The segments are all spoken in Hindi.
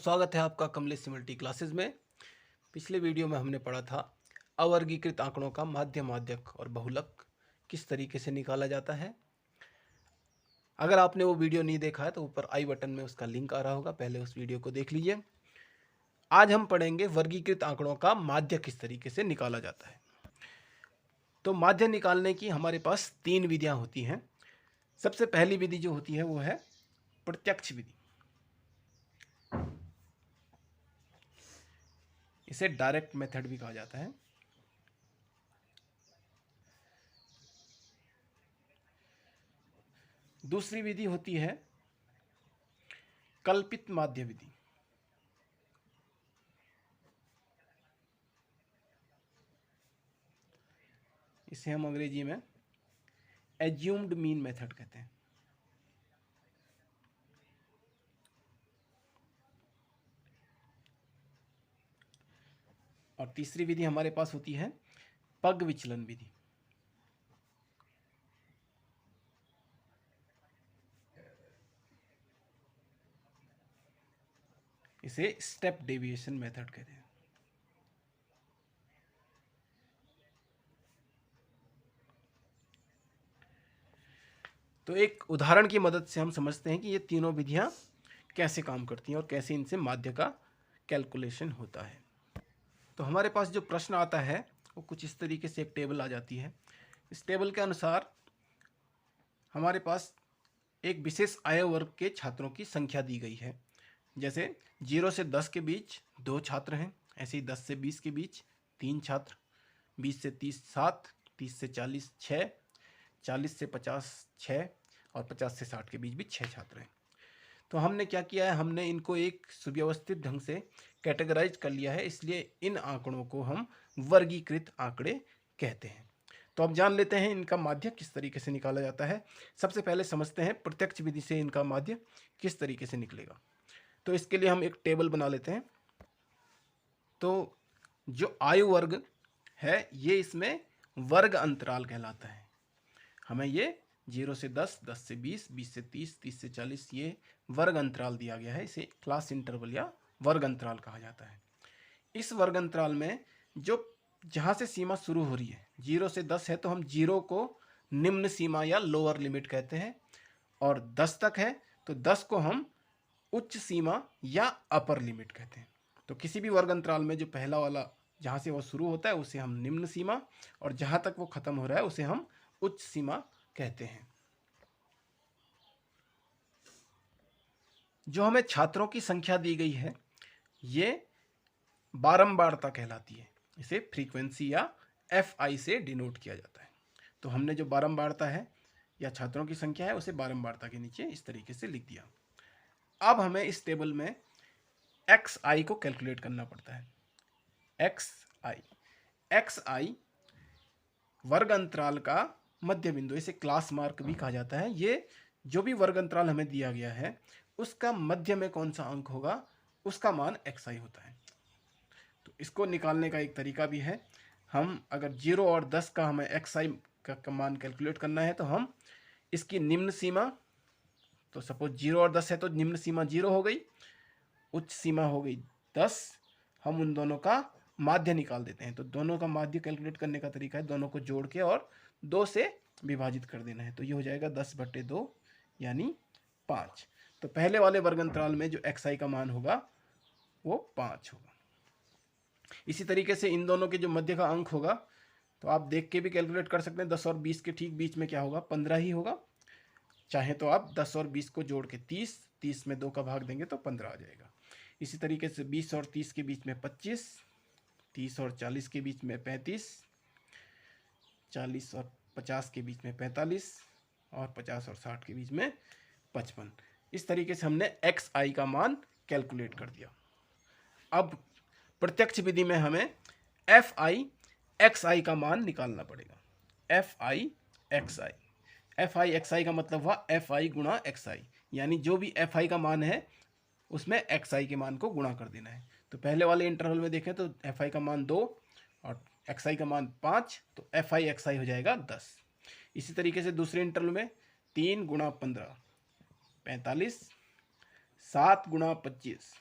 स्वागत है आपका कमलेश सिमल्टी क्लासेस में। पिछले वीडियो में हमने पढ़ा था अवर्गीकृत आंकड़ों का माध्य, माध्यक और बहुलक किस तरीके से निकाला जाता है। अगर आपने वो वीडियो नहीं देखा है तो ऊपर आई बटन में उसका लिंक आ रहा होगा, पहले उस वीडियो को देख लीजिए। आज हम पढ़ेंगे वर्गीकृत आंकड़ों का माध्य किस तरीके से निकाला जाता है। तो माध्य निकालने की हमारे पास 3 विधियां होती हैं। सबसे पहली विधि जो होती है वो है प्रत्यक्ष विधि। इसे डायरेक्ट मेथड भी कहा जाता है। दूसरी विधि होती है कल्पित माध्य विधि। इसे हम अंग्रेजी में एज्यूम्ड मीन मेथड कहते हैं। और तीसरी विधि हमारे पास होती है पग विचलन विधि। इसे स्टेप डेविएशन मेथड कहते हैं। तो एक उदाहरण की मदद से हम समझते हैं कि ये तीनों विधियां कैसे काम करती हैं और कैसे इनसे माध्य का कैलकुलेशन होता है। तो हमारे पास जो प्रश्न आता है वो कुछ इस तरीके से एक टेबल आ जाती है। इस टेबल के अनुसार हमारे पास एक विशेष आयु वर्ग के छात्रों की संख्या दी गई है। जैसे 0 से 10 के बीच 2 छात्र हैं, ऐसे ही 10 से 20 के बीच 3 छात्र, 20 से 30 7, 30 से 40 6, 40 से 50 6 और 50 से 60 के बीच भी 6 छात्र हैं। तो हमने क्या किया है, हमने इनको एक सुव्यवस्थित ढंग से कैटेगराइज कर लिया है, इसलिए इन आंकड़ों को हम वर्गीकृत आंकड़े कहते हैं। तो अब जान लेते हैं इनका माध्य किस तरीके से निकाला जाता है। सबसे पहले समझते हैं प्रत्यक्ष विधि से इनका माध्य किस तरीके से निकलेगा। तो इसके लिए हम एक टेबल बना लेते हैं। तो जो आयु वर्ग है ये इसमें वर्ग अंतराल कहलाता है। हमें ये 0 से 10, 10 से 20, 20 से 30, 30 से 40 ये वर्ग अंतराल दिया गया है। इसे क्लास इंटरवल या वर्ग अंतराल कहा जाता है। इस वर्ग अंतराल में जो जहाँ से सीमा शुरू हो रही है 0 से 10 है तो हम 0 को निम्न सीमा या लोअर लिमिट कहते हैं, और 10 तक है तो 10 को हम उच्च सीमा या अपर लिमिट कहते हैं। तो किसी भी वर्ग अंतराल में जो पहला वाला जहाँ से वो शुरू होता है उसे हम निम्न सीमा, और जहाँ तक वो खत्म हो रहा है उसे हम उच्च सीमा कहते हैं। जो हमें छात्रों की संख्या दी गई है ये बारंबारता कहलाती है। इसे फ्रीक्वेंसी या FI से डिनोट किया जाता है। तो हमने जो बारंबारता है या छात्रों की संख्या है उसे बारंबारता के नीचे इस तरीके से लिख दिया। अब हमें इस टेबल में XI को कैलकुलेट करना पड़ता है। XI वर्ग अंतराल का मध्य बिंदु, इसे क्लास मार्क भी कहा जाता है। ये जो भी वर्ग अंतराल हमें दिया गया है उसका मध्य में कौन सा अंक होगा उसका मान XI होता है। तो इसको निकालने का एक तरीका भी है। हम अगर 0 और 10 का हमें XI का मान कैलकुलेट करना है तो हम इसकी निम्न सीमा, तो सपोज 0 और 10 है तो निम्न सीमा 0 हो गई, उच्च सीमा हो गई 10, हम उन दोनों का माध्य निकाल देते हैं। तो दोनों का माध्य कैलकुलेट करने का तरीका है दोनों को जोड़ के और 2 से विभाजित कर देना है। तो ये हो जाएगा 10/2 यानी 5। तो पहले वाले वर्ग अंतराल में जो XI का मान होगा वो 5 होगा। इसी तरीके से इन दोनों के जो मध्य का अंक होगा तो आप देख के भी कैलकुलेट कर सकते हैं। 10 और 20 के ठीक बीच में क्या होगा, 15 ही होगा। चाहे तो आप 10 और 20 को जोड़ के 30, 30 में 2 का भाग देंगे तो 15 आ जाएगा। इसी तरीके से 20 और 30 के बीच में 25, 30 और 40 के बीच में 35, 40 और 50 के बीच में 45 और 50 और 60 के बीच में 55। इस तरीके से हमने XI का मान कैलकुलेट कर दिया। अब प्रत्यक्ष विधि में हमें FI XI का मान निकालना पड़ेगा। FI XI का मतलब हुआ FI गुणा XI, यानी जो भी FI का मान है उसमें XI के मान को गुणा कर देना है। तो पहले वाले इंटरवल में देखें तो FI का मान 2 और XI का मान 5, तो FI XI हो जाएगा 10। इसी तरीके से दूसरे इंटरवल में 3 × 15 45, 7 × 25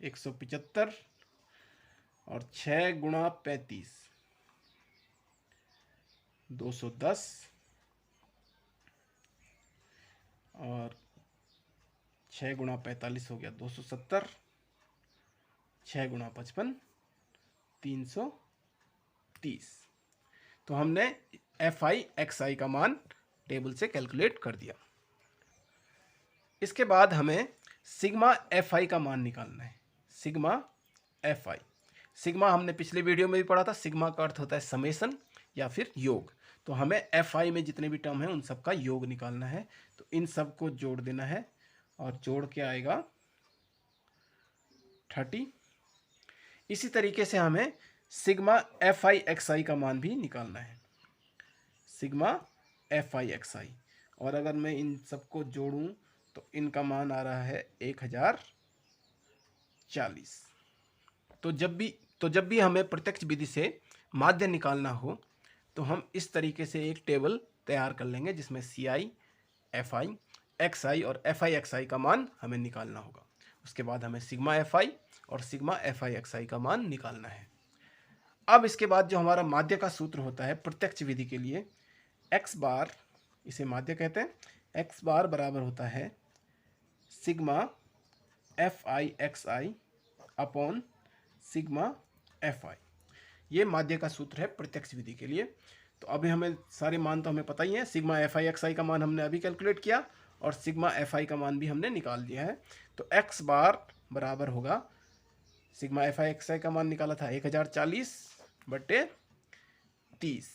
175 और 6 गुणा 35 210 और 6 गुणा 45 हो गया 270, 6 गुणा 55 330। तो हमने FI XI का मान टेबल से कैलकुलेट कर दिया। इसके बाद हमें सिग्मा FI का मान निकालना है। सिग्मा FI, सिग्मा हमने पिछले वीडियो में भी पढ़ा था। सिग्मा का अर्थ होता है समेशन या फिर योग। तो हमें FI में जितने भी टर्म हैं उन सब का योग निकालना है। तो इन सब को जोड़ देना है और जोड़ के आएगा 30। इसी तरीके से हमें सिग्मा FI XI का मान भी निकालना है। सिग्मा FI XI, और अगर मैं इन सबको जोड़ूं तो इनका मान आ रहा है 1040। तो जब भी हमें प्रत्यक्ष विधि से माध्य निकालना हो तो हम इस तरीके से एक टेबल तैयार कर लेंगे जिसमें CI, FI, XI और FI XI का मान हमें निकालना होगा। उसके बाद हमें सिग्मा FI और सिग्मा FI XI का मान निकालना है। अब इसके बाद जो हमारा माध्य का सूत्र होता है प्रत्यक्ष विधि के लिए, x बार, इसे माध्य कहते हैं, x बार बराबर होता है sigma FI XI upon sigma FI। ये माध्य का सूत्र है प्रत्यक्ष विधि के लिए। तो अभी हमें सारे मान तो हमें पता ही है। सिग्मा FI XI का मान हमने अभी कैलकुलेट किया और सिग्मा FI का मान भी हमने निकाल दिया है। तो x बार बराबर होगा, सिग्मा FI XI का मान निकाला था 1040/30,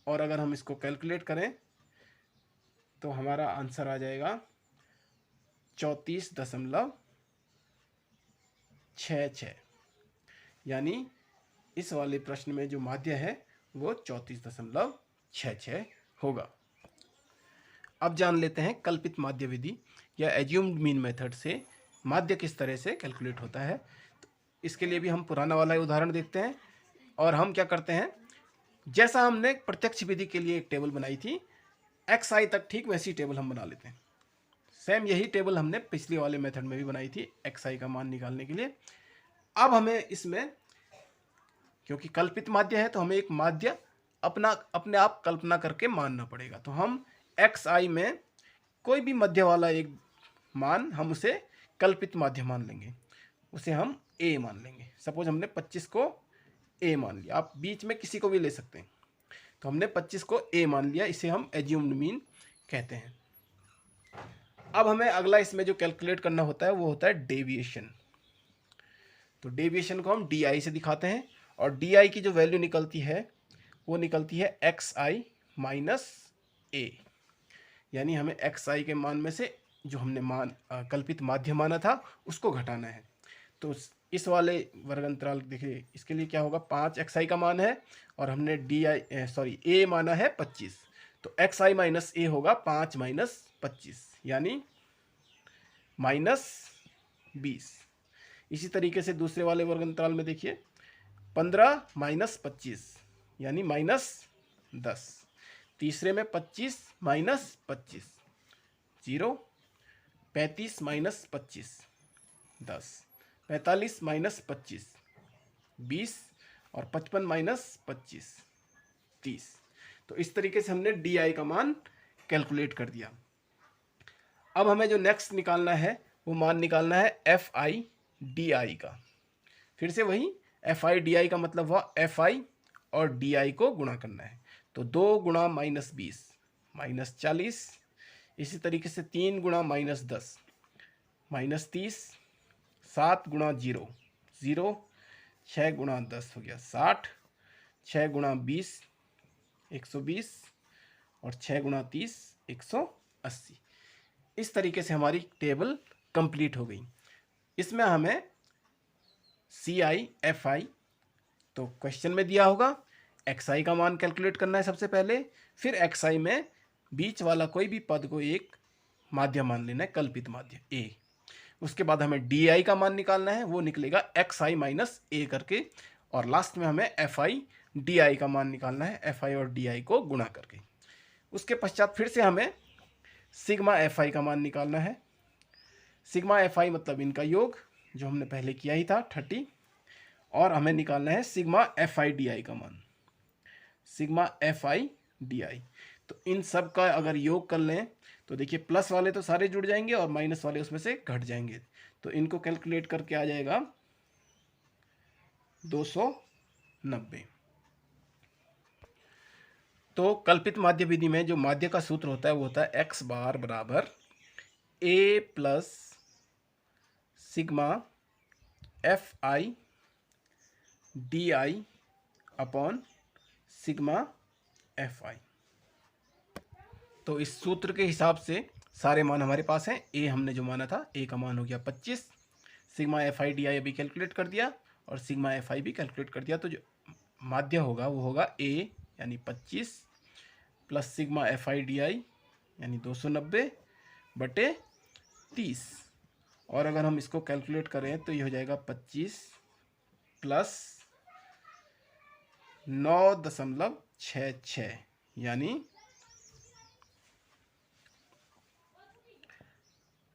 और अगर हम इसको कैलकुलेट करें तो हमारा आंसर आ जाएगा 34.66। यानी इस वाले प्रश्न में जो माध्य है वो 34.66 होगा। अब जान लेते हैं कल्पित माध्य विधि या एज्यूम्ड मीन मेथड से माध्य किस तरह से कैलकुलेट होता है। तो इसके लिए भी हम पुराना वाला उदाहरण देखते हैं और हम क्या करते हैं, जैसा हमने प्रत्यक्ष विधि के लिए एक टेबल बनाई थी XI तक, ठीक वैसी टेबल हम बना लेते हैं। सेम यही टेबल हमने पिछले वाले मेथड में भी बनाई थी XI का मान निकालने के लिए। अब हमें इसमें, क्योंकि कल्पित माध्य है तो हमें एक माध्य अपने आप कल्पना करके मानना पड़ेगा। तो हम XI में कोई भी मध्य वाला एक मान, हम उसे कल्पित माध्य मान लेंगे, उसे हम A मान लेंगे। सपोज हमने 25 को A मान लिया, आप बीच में किसी को भी ले सकते हैं। तो हमने 25 को A मान लिया, इसे हम एज्यूम्ड मीन कहते हैं। अब हमें अगला इसमें जो कैलकुलेट करना होता है वो होता है डेविएशन। तो डेविएशन को हम DI से दिखाते हैं और DI की जो वैल्यू निकलती है वो निकलती है XI माइनस A। यानी हमें XI के मान में से जो हमने कल्पित माध्य माना था उसको घटाना है। तो इस वाले वर्ग अंतराल देखिए, इसके लिए क्या होगा, 5 XI का मान है और हमने A माना है 25। तो XI माइनस A होगा 5 माइनस 25 यानी -20। इसी तरीके से दूसरे वाले वर्ग अंतराल में देखिए 15 माइनस 25 यानी -10। तीसरे में 25 माइनस 25 0, 35 माइनस 25 10, 45 माइनस 25 20 और 55 माइनस 25 30। तो इस तरीके से हमने DI का मान कैलकुलेट कर दिया। अब हमें जो नेक्स्ट निकालना है वो मान निकालना है FI DI का। फिर से वही FI DI का मतलब हुआ FI और DI को गुणा करना है। तो 2 गुणा -20 -40। इसी तरीके से 3 गुणा -10 -30। 7 गुणा 0 0। 6 गुणा 10 हो गया 60। 6 गुणा 20 120 और 6 गुणा 30 180। इस तरीके से हमारी टेबल कंप्लीट हो गई। इसमें हमें CI FI तो क्वेश्चन में दिया होगा, XI का मान कैलकुलेट करना है सबसे पहले, फिर XI में बीच वाला कोई भी पद को एक माध्य मान लेना है, कल्पित माध्य A। उसके बाद हमें DI का मान निकालना है, वो निकलेगा XI माइनस A करके, और लास्ट में हमें FI DI का मान निकालना है, FI और DI को गुणा करके। उसके पश्चात फिर से हमें सिग्मा FI का मान निकालना है। सिग्मा FI मतलब इनका योग जो हमने पहले किया ही था 30, और हमें निकालना है सिग्मा एफ आई डी आई का मान, सिग्मा एफ आई डी आई। तो इन सब का अगर योग कर लें तो देखिए प्लस वाले तो सारे जुड़ जाएंगे और माइनस वाले उसमें से घट जाएंगे, तो इनको कैलकुलेट करके आ जाएगा 290। तो कल्पित माध्य विधि में जो माध्य का सूत्र होता है वो होता है एक्स बार बराबर A plus sigma F I D I upon sigma F I. तो इस सूत्र के हिसाब से सारे मान हमारे पास हैं। ए हमने जो माना था, ए का मान हो गया 25, सिग्मा एफ आई डी आई अभी कैलकुलेट कर दिया और सिग्मा एफ आई भी कैलकुलेट कर दिया। तो जो माध्य होगा वो होगा ए यानी 25 plus sigma F I D आई यानी 290 बटे 30, और अगर हम इसको कैलकुलेट करें तो ये हो जाएगा 25 प्लस 9.66 यानी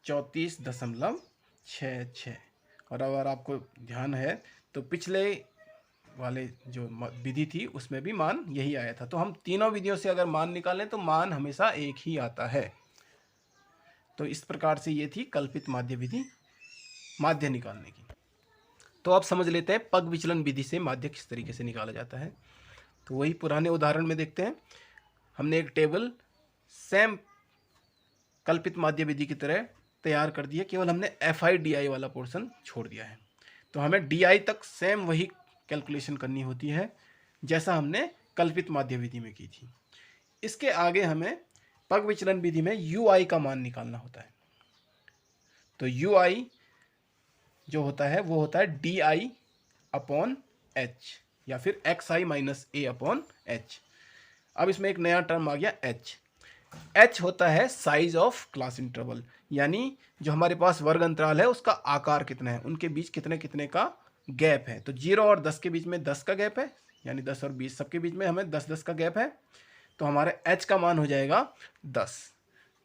34.66। और अगर आपको ध्यान है तो पिछले वाले जो विधि थी उसमें भी मान यही आया था। तो हम तीनों विधियों से अगर मान निकालें तो मान हमेशा एक ही आता है। तो इस प्रकार से ये थी कल्पित माध्य विधि माध्य निकालने की। तो अब समझ लेते हैं पग विचलन विधि से माध्य किस तरीके से निकाला जाता है। तो वही पुराने उदाहरण में देखते हैं। हमने एक टेबल सेम कल्पित माध्य विधि की तरह तैयार कर दिया, केवल हमने एफ आई डी आई वाला पोर्शन छोड़ दिया है। तो हमें डी आई तक सेम वही कैलकुलेशन करनी होती है जैसा हमने कल्पित माध्य विधि में की थी। इसके आगे हमें पग विचलन विधि में यू आई का मान निकालना होता है। तो यू आई जो होता है वो होता है डी आई अपॉन एच या फिर एक्स आई माइनस ए अपॉन एच। अब इसमें एक नया टर्म आ गया एच। एच होता है साइज ऑफ क्लास इंटरवल, यानी जो हमारे पास वर्ग अंतराल है उसका आकार कितना है, उनके बीच कितने कितने का गैप है। तो 0 और 10 के बीच में 10 का गैप है, यानी 10 और 20 सबके बीच में हमें 10-10 का गैप है। तो हमारे एच का मान हो जाएगा 10।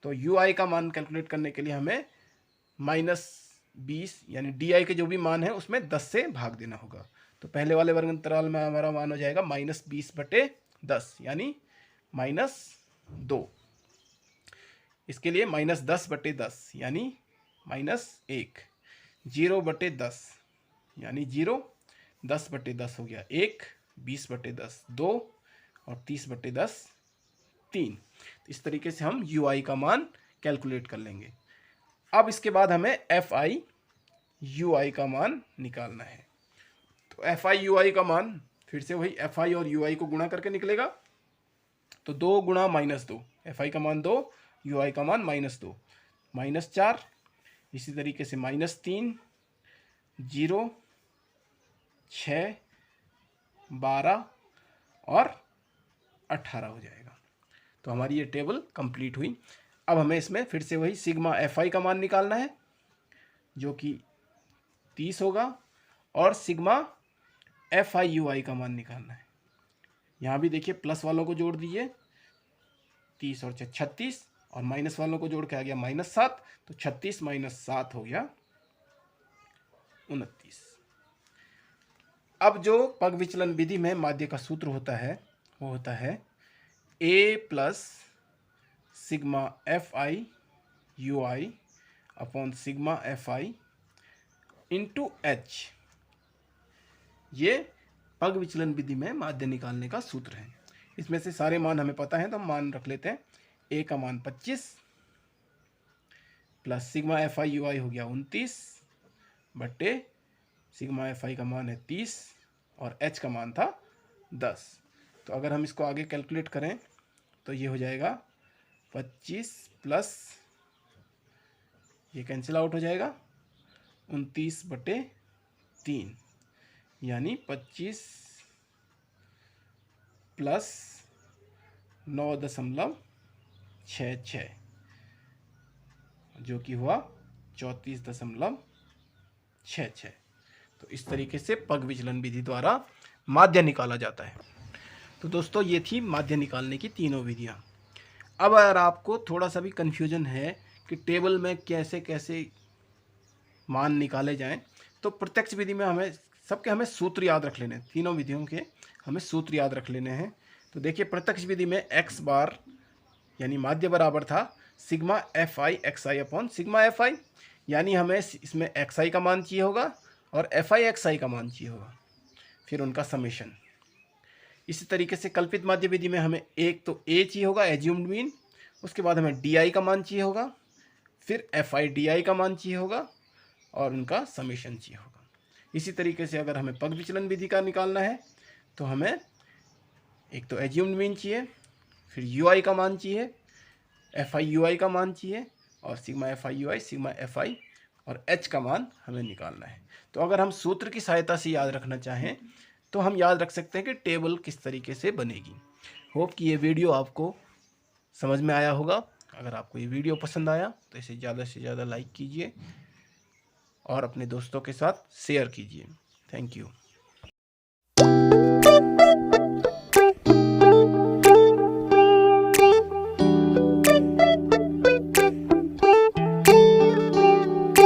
तो यू आई का मान कैलकुलेट करने के लिए हमें -20 यानी डी आई के जो भी मान है उसमें 10 से भाग देना होगा। तो पहले वाले वर्ग अंतराल में हमारा मान हो जाएगा -20/10 यानी -2। इसके लिए -10/10 यानी -1, 0/10 यानी 0, 10/10 हो गया 1, 20/10 2 और 30/10 3। इस तरीके से हम यू आई का मान कैलकुलेट कर लेंगे। अब इसके बाद हमें एफ आई यू आई का मान निकालना है। तो एफ आई यू आई का मान फिर से वही एफ आई और यू आई को गुणा करके निकलेगा। तो 2 गुणा -2, एफ आई का मान 2, यू आई का मान -2, -4, इसी तरीके से -3, 0, 6, 12 और 18 हो जाएगा। तो हमारी ये टेबल कंप्लीट हुई। अब हमें इसमें फिर से वही सिग्मा एफ आई का मान निकालना है जो कि 30 होगा, और सिग्मा एफ आई यू आई का मान निकालना है। यहाँ भी देखिए प्लस वालों को जोड़ दीजिए, 30 और 36, और माइनस वालों को जोड़ के आ गया -7। तो 36 - 7 हो गया 29। अब जो पग विचलन विधि में माध्य का सूत्र होता है वो होता है A plus sigma F I U I upon sigma F I into H. ये पग विचलन विधि में माध्य निकालने का सूत्र है। इसमें से सारे मान हमें पता है तो हम मान रख लेते हैं। ए का मान 25 plus sigma F I U I हो गया 29 बट्टे सिग्मा एफ आई का मान है 30 और एच का मान था 10। तो अगर हम इसको आगे कैलकुलेट करें तो ये हो जाएगा 25 प्लस ये कैंसिल आउट हो जाएगा 29/3 यानी 25 प्लस 9.66 जो कि हुआ 34.66। तो इस तरीके से पग विचलन विधि द्वारा माध्य निकाला जाता है। तो दोस्तों ये थी माध्य निकालने की तीनों विधियां। अब अगर आपको थोड़ा सा भी कन्फ्यूजन है कि टेबल में कैसे कैसे मान निकाले जाएं, तो प्रत्यक्ष विधि में हमें सूत्र याद रख लेने हैं, तीनों विधियों के हमें सूत्र याद रख लेने हैं। तो देखिए प्रत्यक्ष विधि में x बार यानी माध्य बराबर था सिग्मा एफ आई एक्स आई अपॉन सिग्मा एफ आई, यानी हमें इसमें एक्स आई का मान चाहिए होगा और एफ आई एक्स आई का मान चाहिए होगा, फिर उनका समेशन। इसी तरीके से कल्पित माध्य विधि में हमें एक तो ए चाहिए होगा एज्यूम्ड मीन, उसके बाद हमें डी आई का मान चाहिए होगा, फिर एफ आई डी आई का मान चाहिए होगा और उनका समेशन चाहिए होगा। इसी तरीके से अगर हमें पग विचलन विधि का निकालना है तो हमें एक तो एज्यूम्ड मीन चाहिए, फिर यू आई का मान चाहिए, एफ आई यू आई का मान चाहिए और sigma F I U I sigma F आई और एच का मान हमें निकालना है। तो अगर हम सूत्र की सहायता से याद रखना चाहें तो हम याद रख सकते हैं कि टेबल किस तरीके से बनेगी। होप कि ये वीडियो आपको समझ में आया होगा। अगर आपको ये वीडियो पसंद आया तो इसे ज़्यादा से ज़्यादा लाइक कीजिए और अपने दोस्तों के साथ शेयर कीजिए। Thank you.